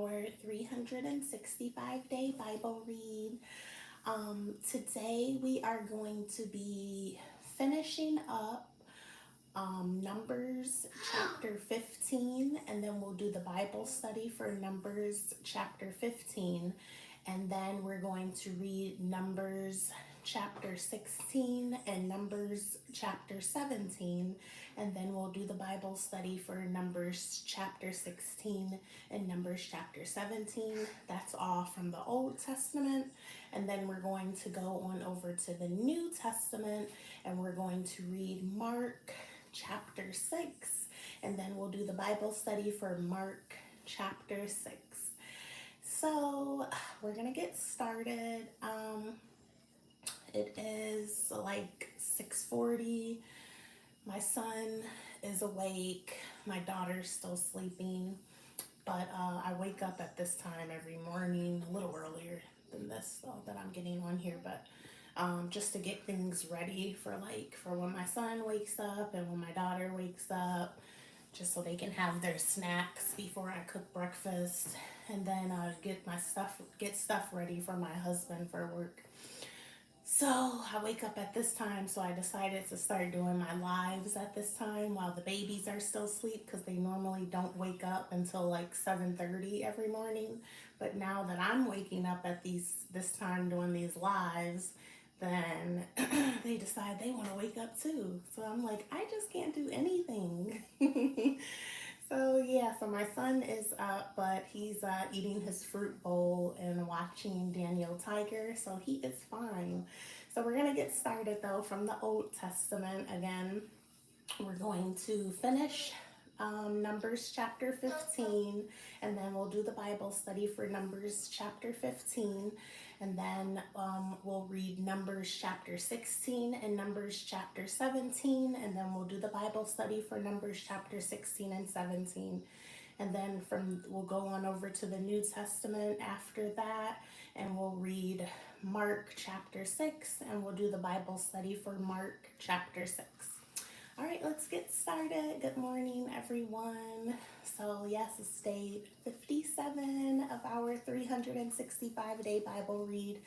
our 365-day Bible read. Today we are going to be finishing up Numbers chapter 15, and then we'll do the Bible study for Numbers chapter 15, and then we're going to read Numbers chapter 16 and Numbers chapter 17, and then we'll do the Bible study for Numbers chapter 16 and Numbers chapter 17. That's all from the Old Testament, and then we're going to go on over to the New Testament, and we're going to read Mark chapter 6, and then we'll do the Bible study for Mark chapter 6. So we're gonna get started. It is like 6:40. My son is awake. My daughter's still sleeping, but I wake up at this time every morning, a little earlier than this though that I'm getting on here, but just to get things ready for when my son wakes up and when my daughter wakes up, just so they can have their snacks before I cook breakfast, and then get stuff ready for my husband for work. So I wake up at this time, so I decided to start doing my lives at this time while the babies are still asleep, because they normally don't wake up until like 7:30 every morning. But now that I'm waking up at this time doing these lives, then they decide they want to wake up too. So I'm like, I just can't do anything. So my son is up, but he's eating his fruit bowl and watching Daniel Tiger, so he is fine. So we're gonna get started though from the Old Testament again. We're going to finish Numbers chapter 15, and then we'll do the Bible study for Numbers chapter 15, and then we'll read Numbers chapter 16 and Numbers chapter 17, and then we'll do the Bible study for Numbers chapter 16 and 17. And then we'll go on over to the New Testament after that, and we'll read Mark chapter 6, and we'll do the Bible study for Mark chapter 6. All right, let's get started. Good morning, everyone. So yes, it's day 57 of our 365-day Bible read,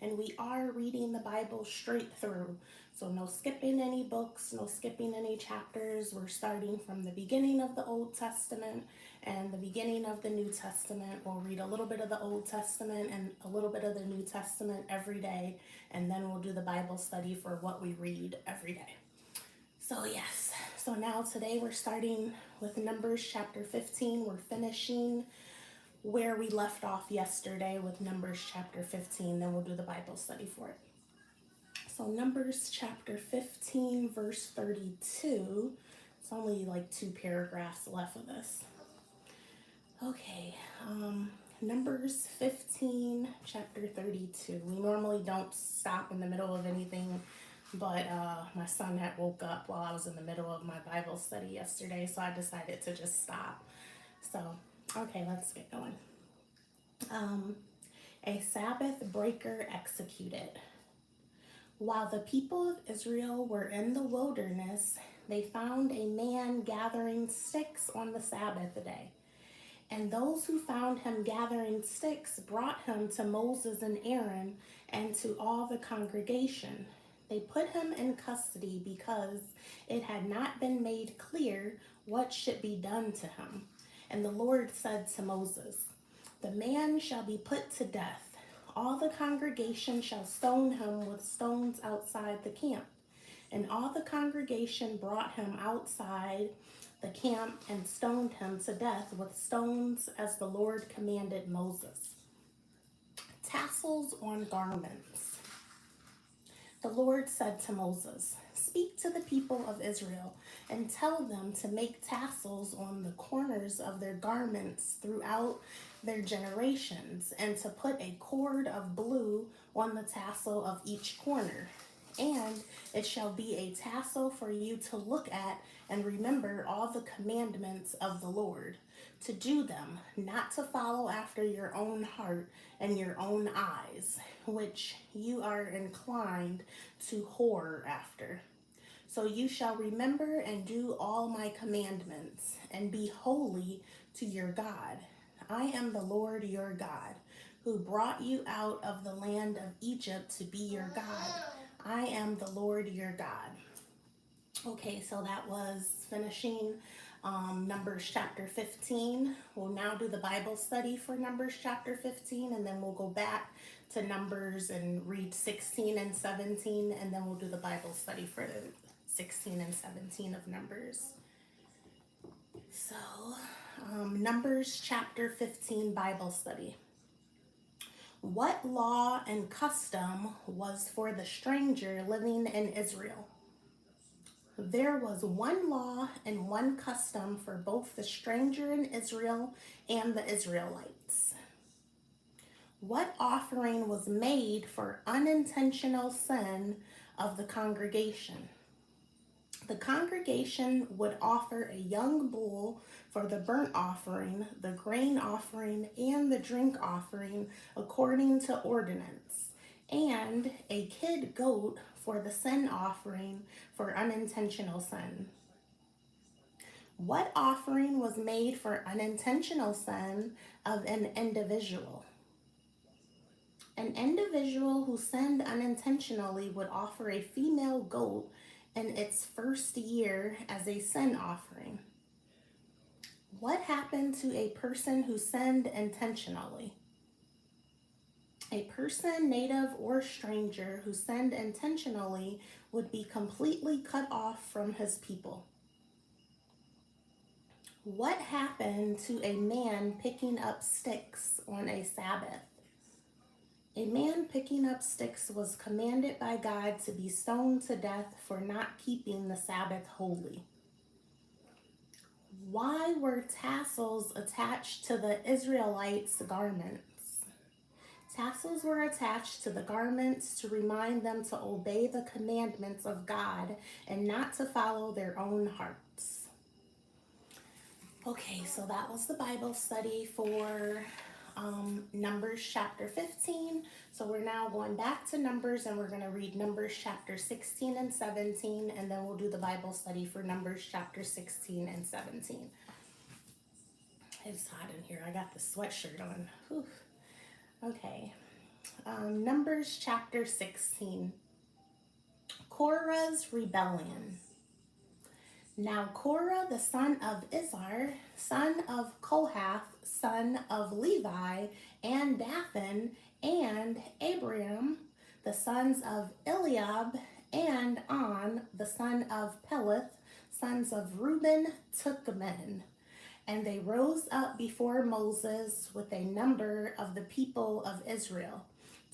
and we are reading the Bible straight through. So no skipping any books, no skipping any chapters. We're starting from the beginning of the Old Testament and the beginning of the New Testament. We'll read a little bit of the Old Testament and a little bit of the New Testament every day, and then we'll do the Bible study for what we read every day. So now today we're starting with Numbers chapter 15. We're finishing where we left off yesterday with Numbers chapter 15. Then we'll do the Bible study for it. So Numbers chapter 15 verse 32. It's only like 2 paragraphs left of this. Okay, Numbers 15 chapter 32. We normally don't stop in the middle of anything, but my son had woke up while I was in the middle of my Bible study yesterday, so I decided to just stop. So, okay, let's get going. A Sabbath breaker executed. While the people of Israel were in the wilderness, they found a man gathering sticks on the Sabbath day. And those who found him gathering sticks brought him to Moses and Aaron and to all the congregation. They put him in custody because it had not been made clear what should be done to him. And the Lord said to Moses, "The man shall be put to death. All the congregation shall stone him with stones outside the camp." And all the congregation brought him outside the camp and stoned him to death with stones as the Lord commanded Moses. Tassels on garments. The Lord said to Moses, "Speak to the people of Israel and tell them to make tassels on the corners of their garments throughout their generations, and to put a cord of blue on the tassel of each corner. And it shall be a tassel for you to look at and remember all the commandments of the Lord, to do them, not to follow after your own heart and your own eyes, which you are inclined to whore after. So you shall remember and do all my commandments, and be holy to your God. I am the Lord your God, who brought you out of the land of Egypt to be your God. I am the Lord your God. Okay, so that was finishing Numbers chapter 15. We'll now do the Bible study for Numbers chapter 15, and then we'll go back to Numbers and read 16 and 17, and then we'll do the Bible study for 16 and 17 of Numbers. So, Numbers chapter 15 Bible study. What law and custom was for the stranger living in Israel? There was one law and one custom for both the stranger in Israel and the Israelites. What offering was made for unintentional sin of the congregation? The congregation would offer a young bull for the burnt offering, the grain offering, and the drink offering according to ordinance, and a kid goat for the sin offering for unintentional sin. What offering was made for unintentional sin of an individual? An individual who sinned unintentionally would offer a female goat in its first year as a sin offering. What happened to a person who sinned intentionally? A person, native or stranger, who sinned intentionally would be completely cut off from his people. What happened to a man picking up sticks on a Sabbath? A man picking up sticks was commanded by God to be stoned to death for not keeping the Sabbath holy. Why were tassels attached to the Israelites' garments? Tassels were attached to the garments to remind them to obey the commandments of God and not to follow their own hearts. Okay, so that was the Bible study for Numbers chapter 15. So we're now going back to Numbers, and we're going to read Numbers chapter 16 and 17, and then we'll do the Bible study for Numbers chapter 16 and 17. It's hot in here. I got the sweatshirt on. Whew. Okay. Numbers chapter 16. Korah's rebellion. Now Korah, the son of Izhar, son of Kohath, son of Levi, and Dathan, and Abiram, the sons of Eliab, and On, the son of Peleth, sons of Reuben, took men. And they rose up before Moses with a number of the people of Israel,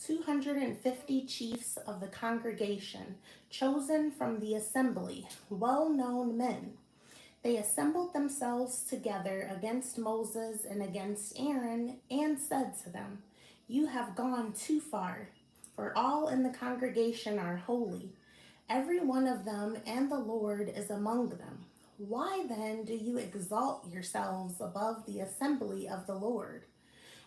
250 chiefs of the congregation, chosen from the assembly, well-known men. They assembled themselves together against Moses and against Aaron, and said to them, "You have gone too far, for all in the congregation are holy, every one of them, and the Lord is among them. Why then do you exalt yourselves above the assembly of the Lord?"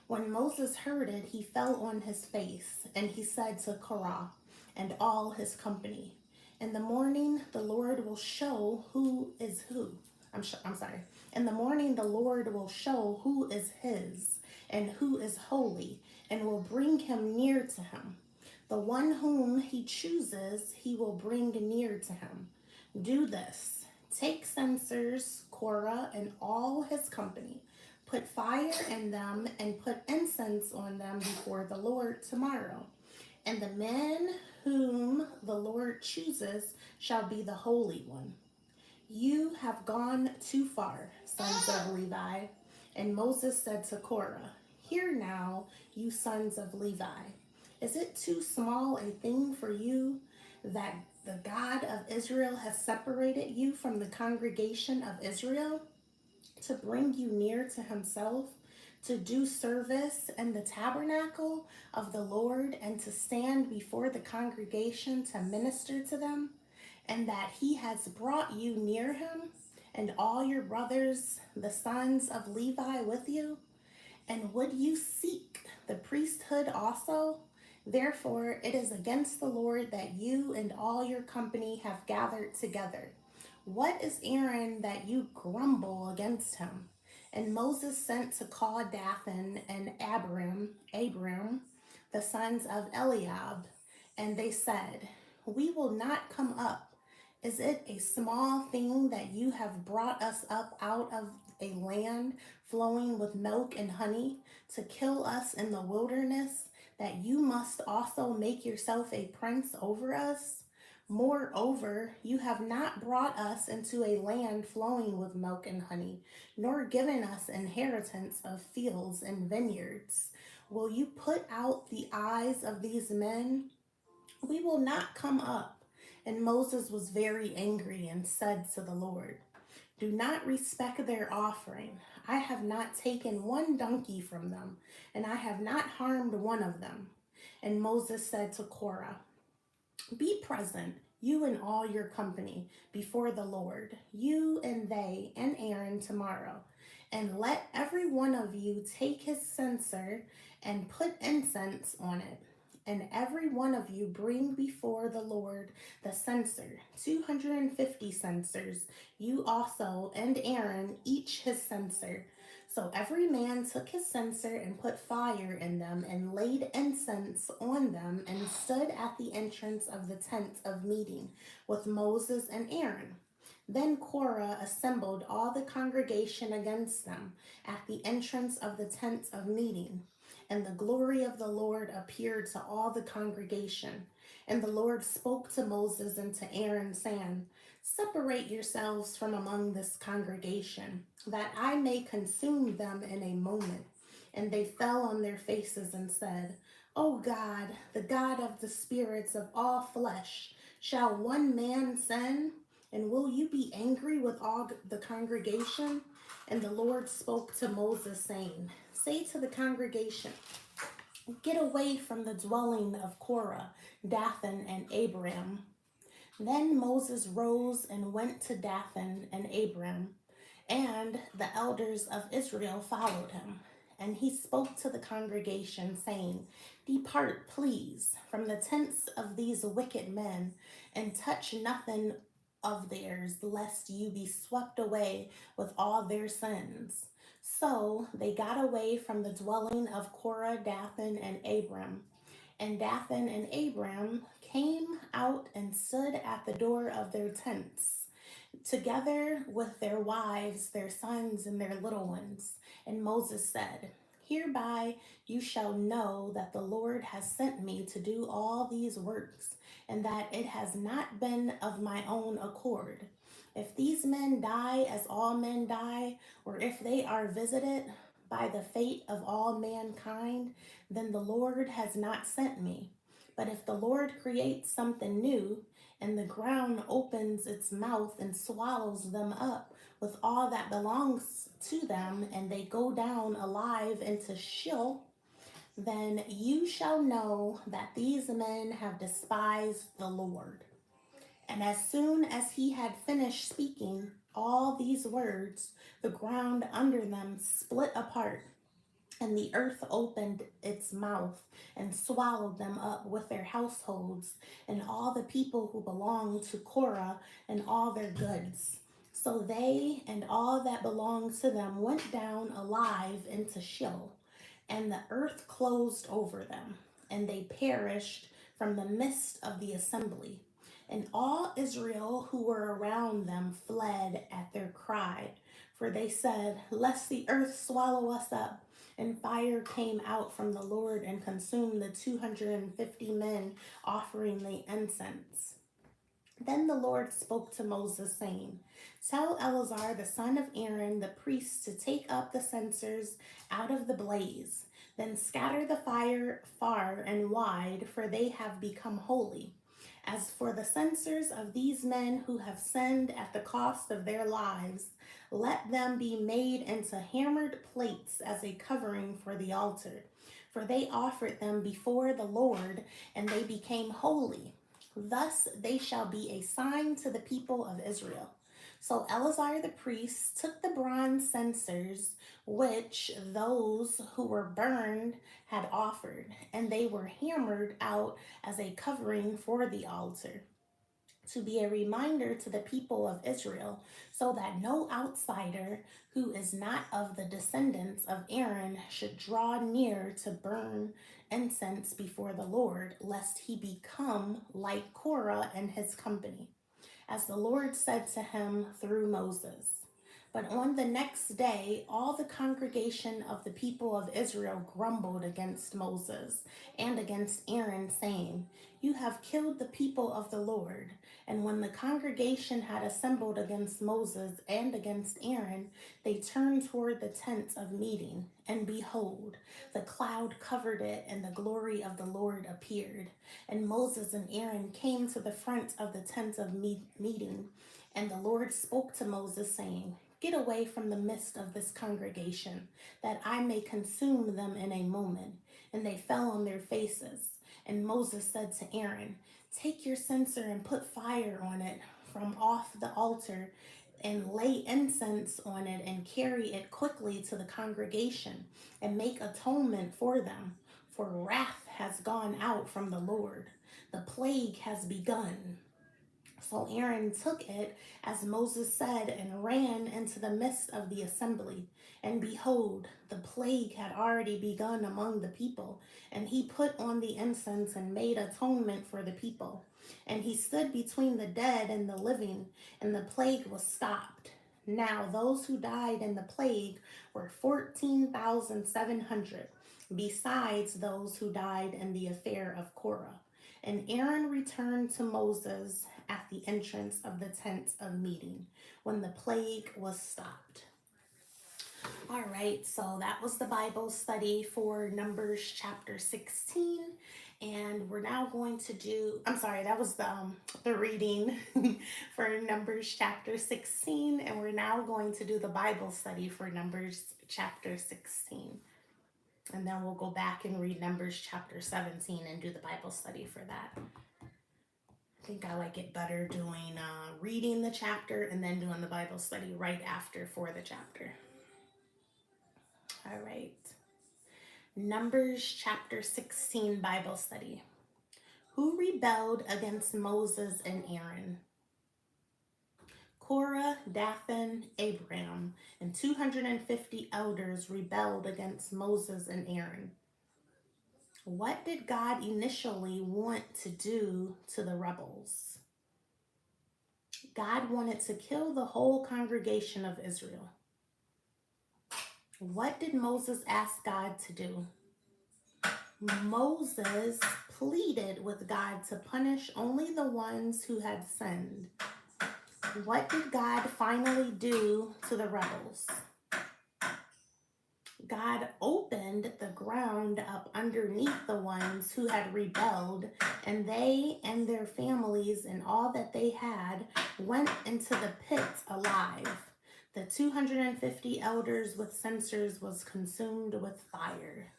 When Moses heard it, he fell on his face, and he said to Korah and all his company, "In the morning the Lord will show who is who." In the morning the Lord will show who is his and who is holy, and will bring him near to him. The one whom he chooses, he will bring near to him. Do this. Take censers, Korah and all his company. Put fire in them and put incense on them before the Lord tomorrow. And the men whom the Lord chooses shall be the Holy One. You have gone too far, sons of Levi. And Moses said to Korah, "Hear now, you sons of Levi. Is it too small a thing for you that the God of Israel has separated you from the congregation of Israel, to bring you near to himself, to do service in the tabernacle of the Lord, and to stand before the congregation to minister to them, and that he has brought you near him, and all your brothers, the sons of Levi, with you? And would you seek the priesthood also? Therefore, it is against the Lord that you and all your company have gathered together. What is Aaron that you grumble against him? And Moses sent to call Dathan and Abiram, the sons of Eliab, and they said, "We will not come up. Is it a small thing that you have brought us up out of a land flowing with milk and honey to kill us in the wilderness, that you must also make yourself a prince over us? Moreover, you have not brought us into a land flowing with milk and honey, nor given us inheritance of fields and vineyards. Will you put out the eyes of these men? We will not come up." And Moses was very angry and said to the Lord, "Do not respect their offering. I have not taken one donkey from them, and I have not harmed one of them." And Moses said to Korah, "Be present, you and all your company, before the Lord, you and they and Aaron tomorrow. And let every one of you take his censer and put incense on it. And every one of you bring before the Lord the censer, 250 censers, you also and Aaron, each his censer." So every man took his censer and put fire in them and laid incense on them and stood at the entrance of the tent of meeting with Moses and Aaron. Then Korah assembled all the congregation against them at the entrance of the tent of meeting. And the glory of the Lord appeared to all the congregation. And the Lord spoke to Moses and to Aaron, saying, "Separate yourselves from among this congregation, that I may consume them in a moment." And they fell on their faces and said, "O God, the God of the spirits of all flesh, shall one man sin? And will you be angry with all the congregation?" And the Lord spoke to Moses, saying, "Say to the congregation, get away from the dwelling of Korah, Dathan, and Abiram." Then Moses rose and went to Dathan and Abiram, and the elders of Israel followed him. And he spoke to the congregation, saying, "Depart, please, from the tents of these wicked men, and touch nothing of theirs, lest you be swept away with all their sins." So they got away from the dwelling of Korah, Dathan, and Abiram. And Dathan and Abiram came out and stood at the door of their tents, together with their wives, their sons, and their little ones. And Moses said, "Hereby you shall know that the Lord has sent me to do all these works, and that it has not been of my own accord. If these men die as all men die, or if they are visited by the fate of all mankind, then the Lord has not sent me. But if the Lord creates something new, and the ground opens its mouth and swallows them up with all that belongs to them, and they go down alive into Sheol, then you shall know that these men have despised the Lord." And as soon as he had finished speaking all these words, the ground under them split apart, and the earth opened its mouth and swallowed them up with their households and all the people who belonged to Korah and all their goods. So they and all that belonged to them went down alive into Sheol, and the earth closed over them, and they perished from the midst of the assembly. And all Israel who were around them fled at their cry, for they said, "Lest the earth swallow us up." And fire came out from the Lord and consumed the 250 men offering the incense. Then the Lord spoke to Moses, saying, "Tell Eleazar the son of Aaron the priest to take up the censers out of the blaze. Then scatter the fire far and wide, for they have become holy. As for the censers of these men who have sinned at the cost of their lives, let them be made into hammered plates as a covering for the altar. For they offered them before the Lord, and they became holy. Thus they shall be a sign to the people of Israel." So Eleazar the priest took the bronze censers which those who were burned had offered, and they were hammered out as a covering for the altar, to be a reminder to the people of Israel, so that no outsider who is not of the descendants of Aaron should draw near to burn incense before the Lord, lest he become like Korah and his company, as the Lord said to him through Moses. But on the next day, all the congregation of the people of Israel grumbled against Moses and against Aaron, saying, "You have killed the people of the Lord." And when the congregation had assembled against Moses and against Aaron, they turned toward the tent of meeting. And behold, the cloud covered it, and the glory of the Lord appeared. And Moses and Aaron came to the front of the tent of meeting. And the Lord spoke to Moses, saying, "Get away from the midst of this congregation, that I may consume them in a moment." And they fell on their faces. And Moses said to Aaron, "Take your censer and put fire on it from off the altar, and lay incense on it, and carry it quickly to the congregation, and make atonement for them. For wrath has gone out from the Lord. The plague has begun." So Aaron took it, as Moses said, and ran into the midst of the assembly. And behold, the plague had already begun among the people. And he put on the incense and made atonement for the people. And he stood between the dead and the living, and the plague was stopped. Now those who died in the plague were 14,700, besides those who died in the affair of Korah. And Aaron returned to Moses at the entrance of the tent of meeting when the plague was stopped. All right, so that was the Bible study for Numbers chapter 16. And we're now going to do, that was the reading for Numbers chapter 16. And we're now going to do the Bible study for Numbers chapter 16. And then we'll go back and read Numbers chapter 17 and do the Bible study for that. I think I like it better doing reading the chapter and then doing the Bible study right after for the chapter. All right. Numbers chapter 16 Bible study. Who rebelled against Moses and Aaron? Korah, Dathan, Abiram, and 250 elders rebelled against Moses and Aaron. What did God initially want to do to the rebels? God wanted to kill the whole congregation of Israel. What did Moses ask God to do? Moses pleaded with God to punish only the ones who had sinned. What did God finally do to the rebels? God opened the ground up underneath the ones who had rebelled, and they and their families and all that they had went into the pit alive. The 250 elders with censers was consumed with fire.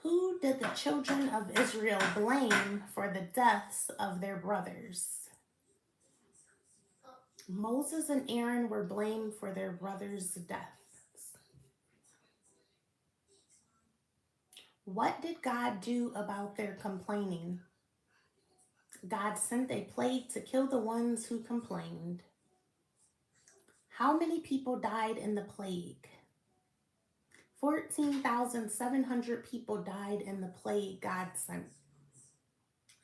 Who did the children of Israel blame for the deaths of their brothers? Moses and Aaron were blamed for their brothers' deaths. What did God do about their complaining? God sent a plague to kill the ones who complained. How many people died in the plague? 14,700 people died in the plague God sent.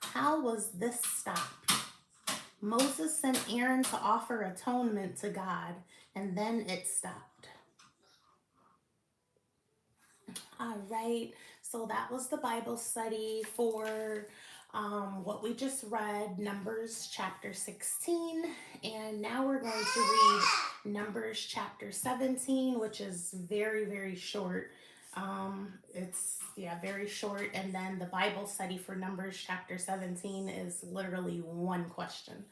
How was this stopped? Moses sent Aaron to offer atonement to God, and then it stopped. All right, so that was the Bible study for what we just read, Numbers chapter 16. And now we're going to read Numbers chapter 17, which is very, very short. It's very short. And then the Bible study for Numbers chapter 17 is literally one question.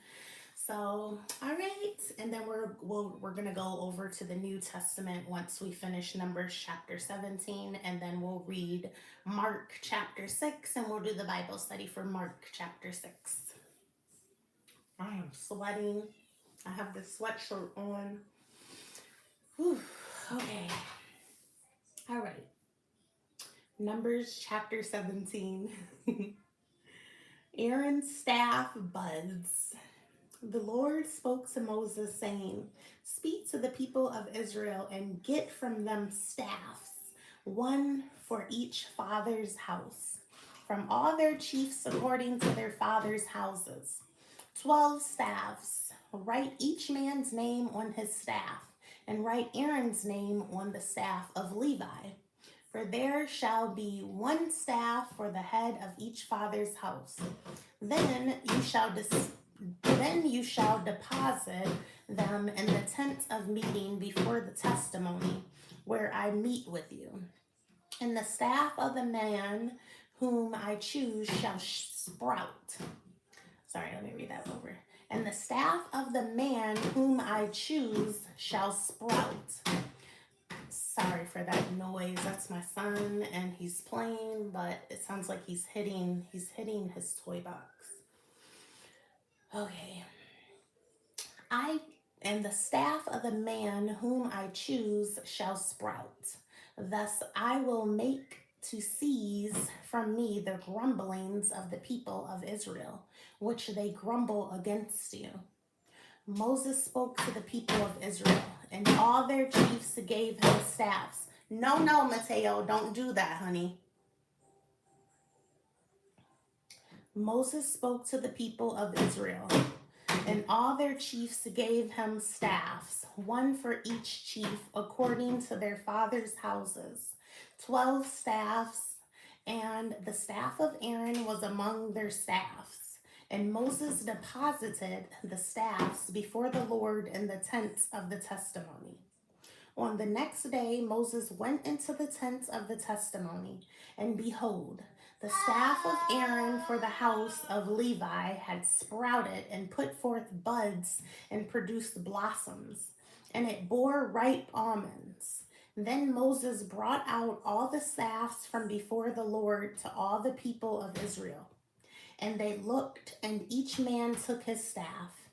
So, all right, and then we're gonna go over to the New Testament once we finish Numbers chapter 17, and then we'll read Mark chapter 6, and we'll do the Bible study for Mark chapter 6. I am sweating. I have this sweatshirt on. Whew. Okay. All right. Numbers chapter 17. Aaron's staff buds. The Lord spoke to Moses, saying, "Speak to the people of Israel and get from them staffs, one for each father's house, from all their chiefs according to their father's houses. 12 staffs. Write each man's name on his staff, and write Aaron's name on the staff of Levi. For there shall be one staff for the head of each father's house. Then you shall deposit them in the tent of meeting before the testimony, where I meet with you. And the staff of the man whom I choose shall sprout." Sorry, let me read that over. "And the staff of the man whom I choose shall sprout." Sorry for that noise. That's my son, and he's playing, but it sounds like he's hitting his toy box. Okay. And the staff of the man whom I choose shall sprout. Thus I will make to cease from me the grumblings of the people of Israel, which they grumble against you. Moses spoke to the people of Israel, and all their chiefs gave him staffs. No, Mateo, don't do that, honey. Moses spoke to the people of Israel, and all their chiefs gave him staffs, one for each chief according to their fathers' houses, 12 staffs, and the staff of Aaron was among their staffs. And Moses deposited the staffs before the Lord in the tent of the testimony. On the next day, Moses went into the tent of the testimony, and behold, the staff of Aaron for the house of Levi had sprouted and put forth buds and produced blossoms, and it bore ripe almonds. Then Moses brought out all the staffs from before the Lord to all the people of Israel. And they looked, and each man took his staff.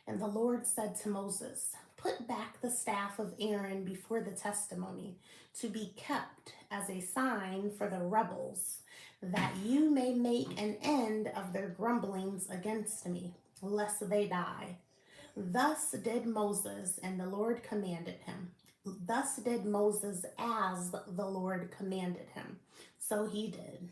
And the Lord said to Moses, "Put back the staff of Aaron before the testimony, to be kept as a sign for the rebels, that you may make an end of their grumblings against me, lest they die." Thus did Moses, and the Lord commanded him. Thus did Moses as the Lord commanded him. So he did.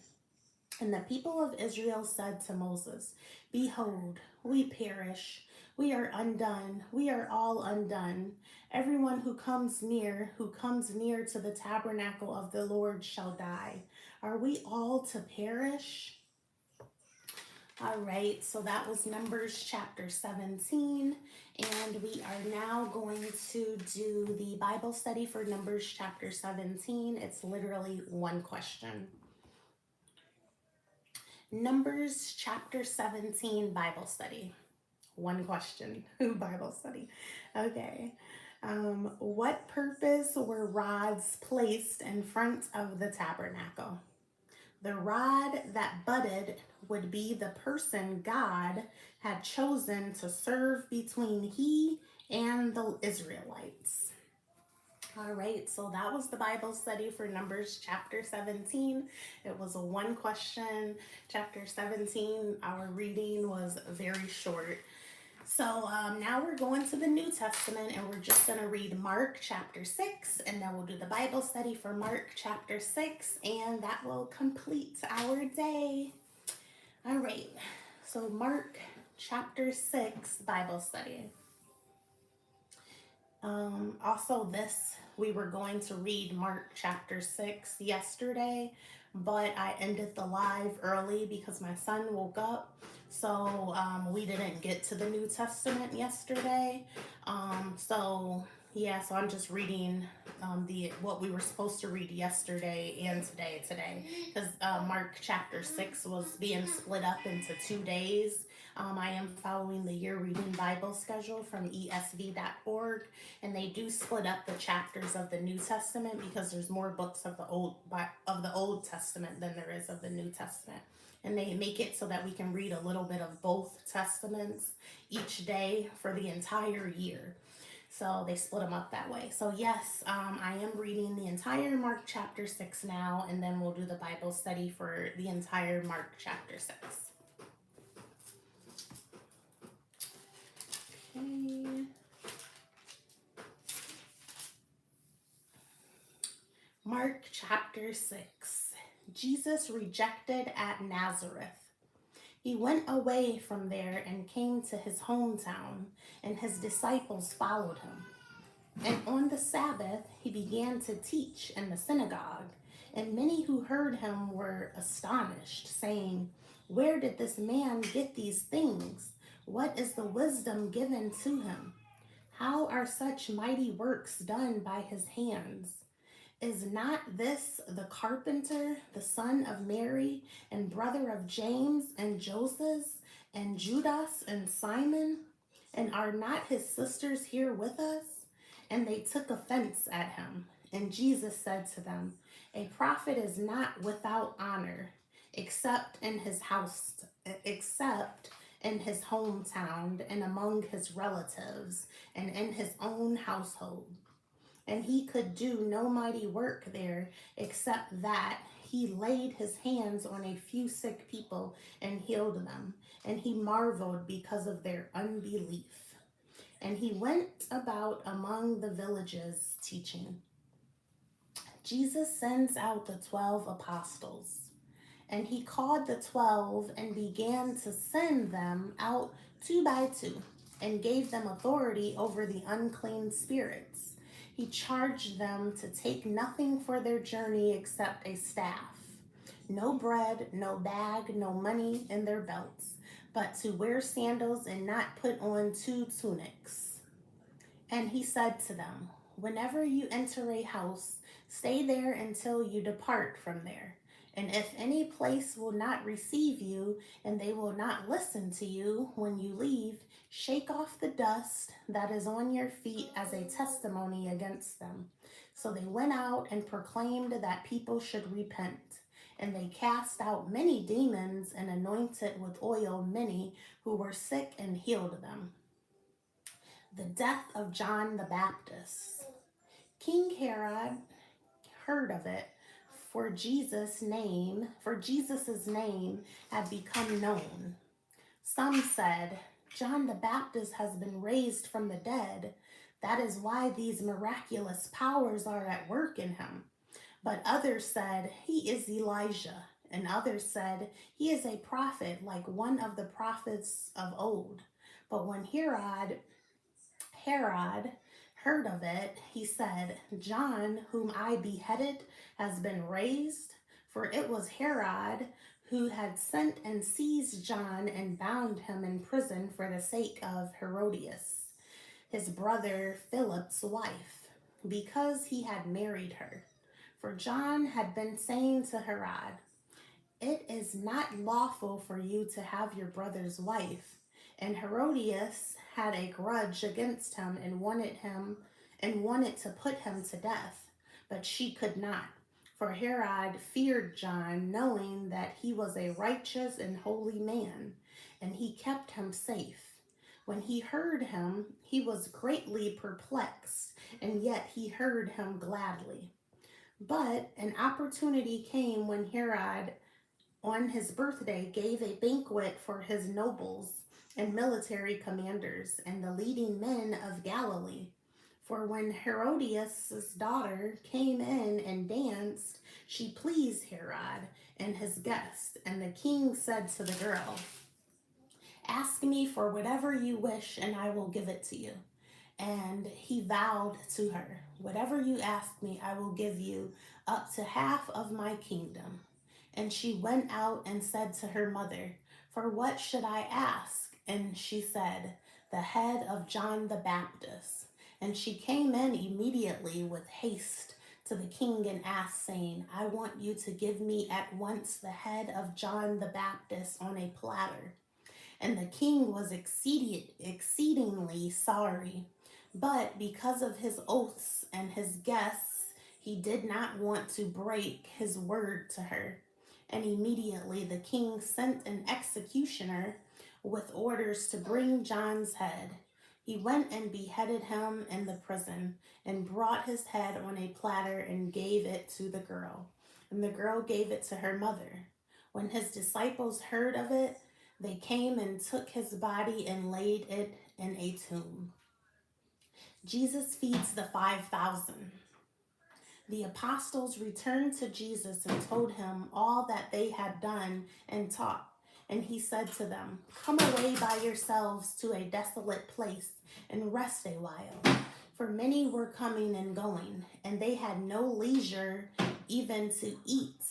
And the people of Israel said to Moses, "Behold, we perish. We are undone. We are all undone. Everyone who comes near to the tabernacle of the Lord shall die. Are we all to perish?" All right, so that was Numbers chapter 17. And we are now going to do the Bible study for Numbers chapter 17. It's literally one question. Numbers chapter 17 Bible study. One question. Bible study. Okay. What purpose were rods placed in front of the tabernacle? The rod that budded would be the person God had chosen to serve between he and the Israelites. All right, so that was the Bible study for Numbers chapter 17. It was a one question. Chapter 17, our reading was very short. So now we're going to the New Testament, and we're just going to read Mark chapter 6, and then we'll do the Bible study for Mark chapter 6, and that will complete our day. All right, so Mark chapter 6 Bible study. We were going to read Mark chapter 6 yesterday, but I ended the live early because my son woke up. So we didn't get to the New Testament yesterday. So I'm just reading what we were supposed to read yesterday and today, because Mark chapter 6 was being split up into 2 days. I am following the Year Reading Bible schedule from esv.org, and they do split up the chapters of the New Testament because there's more books of the Old Testament than there is of the New Testament. And they make it so that we can read a little bit of both testaments each day for the entire year. So they split them up that way. So yes, I am reading the entire Mark chapter 6 now, and then we'll do the Bible study for the entire Mark chapter 6. Okay. Mark chapter 6. Jesus rejected at Nazareth. He went away from there and came to his hometown, and his disciples followed him. And on the Sabbath, he began to teach in the synagogue, and many who heard him were astonished, saying, "Where did this man get these things? What is the wisdom given to him? How are such mighty works done by his hands? Is not this the carpenter, the son of Mary, and brother of James and Joseph, and Judas and Simon? And are not his sisters here with us?" And they took offense at him. And Jesus said to them, "A prophet is not without honor, except in his house, except in his hometown, and among his relatives, and in his own household." And he could do no mighty work there, except that he laid his hands on a few sick people and healed them. And he marveled because of their unbelief. And he went about among the villages teaching. Jesus sends out the 12 apostles. And he called the 12 and began to send them out two by two, and gave them authority over the unclean spirits. He charged them to take nothing for their journey except a staff, no bread, no bag, no money in their belts, but to wear sandals and not put on 2 tunics. And he said to them, "Whenever you enter a house, stay there until you depart from there. And if any place will not receive you, and they will not listen to you when you leave, shake off the dust that is on your feet as a testimony against them." So they went out and proclaimed that people should repent. And they cast out many demons and anointed with oil many who were sick and healed them. The death of John the Baptist. King Herod heard of it, for Jesus's name had become known. Some said, "John the Baptist has been raised from the dead. That is why these miraculous powers are at work in him." But others said, "He is Elijah." And others said, "He is a prophet, like one of the prophets of old." But when Herod heard of it, he said, "John, whom I beheaded, has been raised." For it was Herod who had sent and seized John and bound him in prison for the sake of Herodias, his brother Philip's wife, because he had married her. For John had been saying to Herod, "It is not lawful for you to have your brother's wife." And Herodias had a grudge against him and wanted to put him to death, but she could not. For Herod feared John, knowing that he was a righteous and holy man, and he kept him safe. When he heard him, he was greatly perplexed, and yet he heard him gladly. But an opportunity came when Herod, on his birthday, gave a banquet for his nobles and military commanders and the leading men of Galilee. For when Herodias' daughter came in and danced, she pleased Herod and his guests. And the king said to the girl, "Ask me for whatever you wish, and I will give it to you." And he vowed to her, "Whatever you ask me, I will give you, up to half of my kingdom." And she went out and said to her mother, "For what should I ask?" And she said, "The head of John the Baptist." And she came in immediately with haste to the king and asked, saying, "I want you to give me at once the head of John the Baptist on a platter." And the king was exceedingly sorry. But because of his oaths and his guests, he did not want to break his word to her. And immediately the king sent an executioner with orders to bring John's head. He went and beheaded him in the prison, and brought his head on a platter and gave it to the girl. And the girl gave it to her mother. When his disciples heard of it, they came and took his body and laid it in a tomb. Jesus feeds the 5,000. The apostles returned to Jesus and told him all that they had done and taught. And he said to them, "Come away by yourselves to a desolate place and rest a while." For many were coming and going, and they had no leisure even to eat.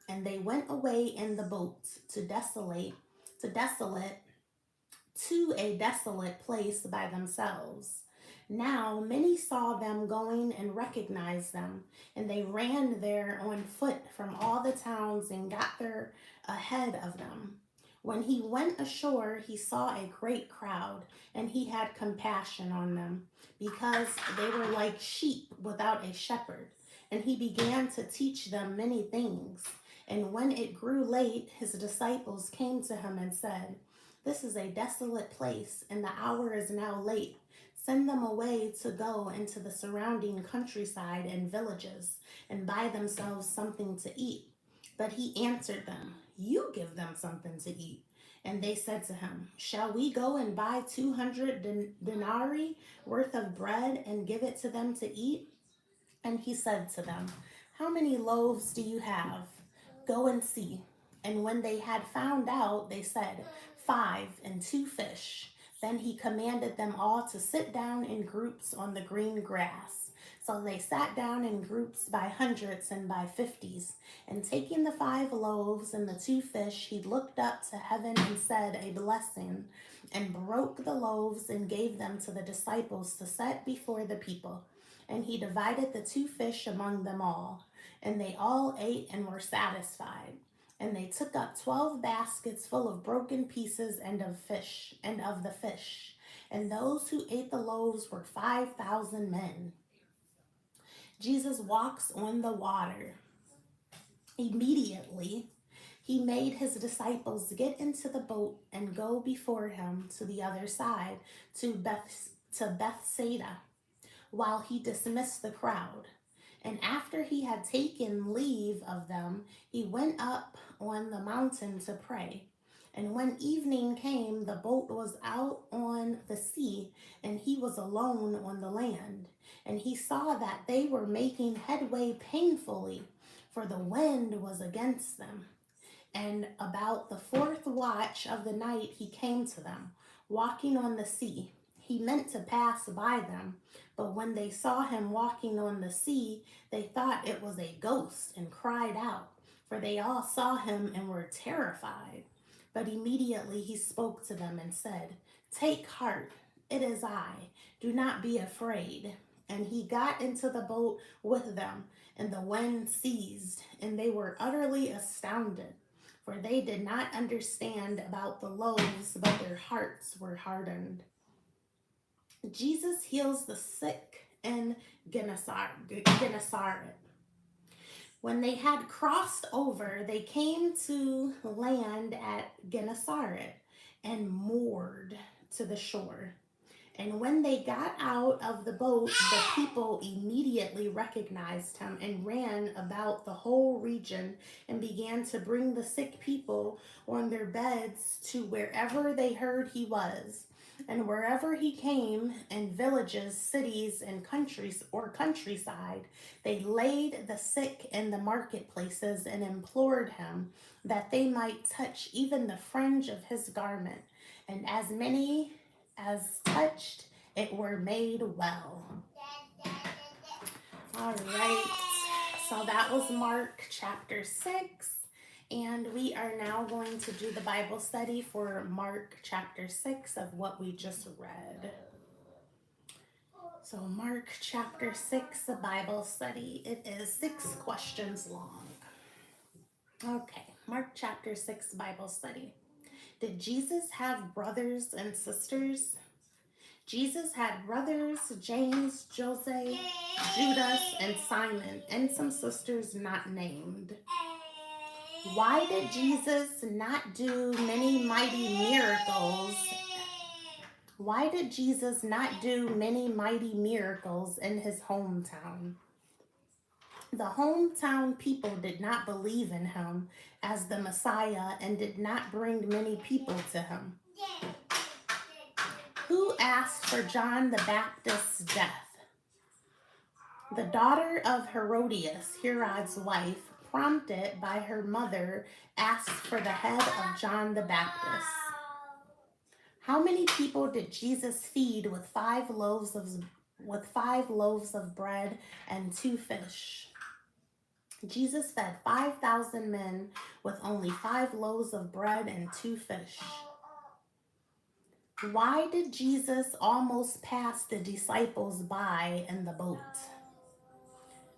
And they went away in the boat to a desolate place by themselves. Now many saw them going and recognized them, and they ran there on foot from all the towns and got there ahead of them. When he went ashore, he saw a great crowd, and he had compassion on them, because they were like sheep without a shepherd. And he began to teach them many things. And when it grew late, his disciples came to him and said, "This is a desolate place, and the hour is now late. Send them away to go into the surrounding countryside and villages and buy themselves something to eat." But he answered them, "You give them something to eat." And they said to him, "Shall we go and buy 200 denarii worth of bread and give it to them to eat?" And he said to them, "How many loaves do you have? Go and see." And when they had found out, they said, 5 and 2 fish. Then he commanded them all to sit down in groups on the green grass. So they sat down in groups by hundreds and by 50s. And taking the 5 loaves and the 2 fish, he looked up to heaven and said a blessing, and broke the loaves and gave them to the disciples to set before the people. And he divided the 2 fish among them all. And they all ate and were satisfied. And they took up 12 baskets full of broken pieces and of the fish. And those who ate the loaves were 5,000 men. Jesus walks on the water. Immediately, he made his disciples get into the boat and go before him to the other side, to Bethsaida, while he dismissed the crowd. And after he had taken leave of them, he went up on the mountain to pray. And when evening came, the boat was out on the sea, and he was alone on the land. And he saw that they were making headway painfully, for the wind was against them. And about the 4th watch of the night he came to them, walking on the sea. He meant to pass by them, but when they saw him walking on the sea, they thought it was a ghost and cried out, for they all saw him and were terrified. But immediately he spoke to them and said, "Take heart, it is I. Do not be afraid." And he got into the boat with them, and the wind ceased, and they were utterly astounded, for they did not understand about the loaves, but their hearts were hardened. Jesus heals the sick in Gennesaret. When they had crossed over, they came to land at Gennesaret and moored to the shore. And when they got out of the boat, the people immediately recognized him and ran about the whole region and began to bring the sick people on their beds to wherever they heard he was. And wherever he came, in villages, cities, and countryside, they laid the sick in the marketplaces and implored him that they might touch even the fringe of his garment. And as many as touched it were made well. All right, so that was Mark chapter 6. And we are now going to do the Bible study for Mark chapter 6 of what we just read. So Mark chapter 6, the Bible study. It is 6 questions long. Okay, Mark chapter 6 Bible study. Did Jesus have brothers and sisters? Jesus had brothers, James, Jose, Judas, and Simon, and some sisters not named. Why did Jesus not do many mighty miracles? Why did Jesus not do many mighty miracles in his hometown? The hometown people did not believe in him as the Messiah and did not bring many people to him. Who asked for John the Baptist's death? The daughter of Herodias, Herod's wife, prompted by her mother, asked for the head of John the Baptist. How many people did Jesus feed with five loaves of bread and two fish? Jesus fed 5,000 men with only 5 loaves of bread and two fish. Why did Jesus almost pass the disciples by in the boat?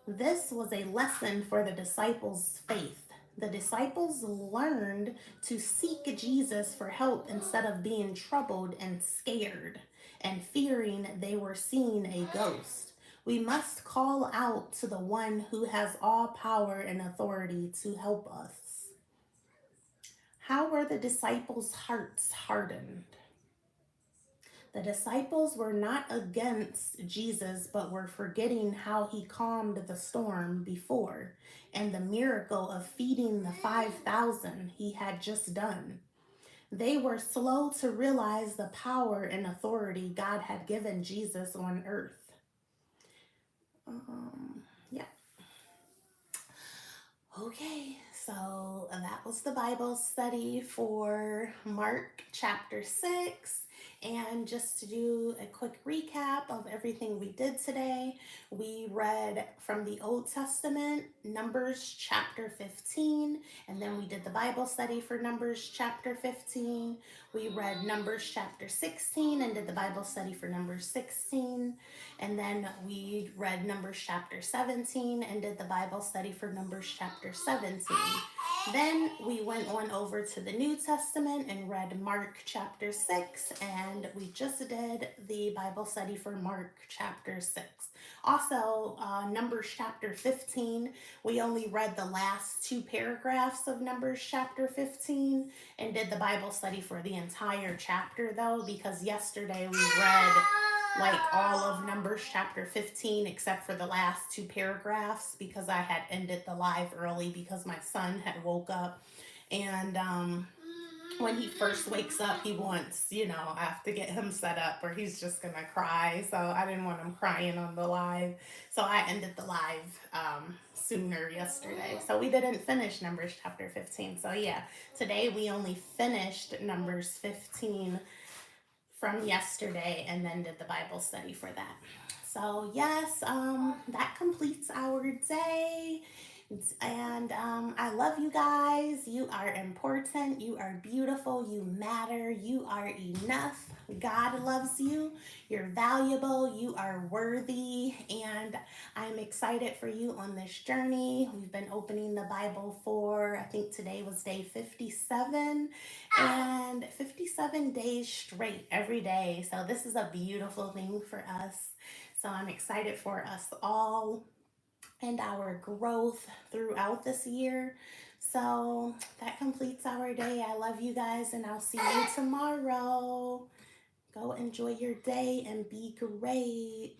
This was a lesson for the disciples' faith. The disciples learned to seek Jesus for help instead of being troubled and scared and fearing they were seeing a ghost. We must call out to the one who has all power and authority to help us. How were the disciples' hearts hardened? The disciples were not against Jesus, but were forgetting how he calmed the storm before and the miracle of feeding the 5,000 he had just done. They were slow to realize the power and authority God had given Jesus on earth. Yeah. Okay, so that was the Bible study for Mark chapter 6. And just to do a quick recap of everything we did today, we read from the Old Testament, Numbers chapter 15, and then we did the Bible study for Numbers chapter 15. We read Numbers chapter 16 and did the Bible study for Numbers 16. And then we read Numbers chapter 17 and did the Bible study for Numbers chapter 17. Then we went on over to the New Testament and read Mark chapter 6, and we just did the Bible study for Mark chapter 6. Also, Numbers chapter 15, we only read the last 2 paragraphs of Numbers chapter 15 and did the Bible study for the entire chapter though, because yesterday we read like all of Numbers chapter 15 except for the last 2 paragraphs because I had ended the live early because my son had woke up, and when he first wakes up he wants, I have to get him set up or he's just gonna cry, so I didn't want him crying on the live, so I ended the live sooner yesterday, so we didn't finish Numbers chapter 15. So yeah, today we only finished Numbers 15 from yesterday and then did the Bible study for that. So yes, that completes our day. And I love you guys. You are important. You are beautiful. You matter. You are enough. God loves you. You're valuable. You are worthy. And I'm excited for you on this journey. We've been opening the Bible for, I think today was day 57, and 57 days straight every day. So this is a beautiful thing for us. So I'm excited for us all and our growth throughout this year. So that completes our day. I love you guys, and I'll see you tomorrow. Go enjoy your day and be great.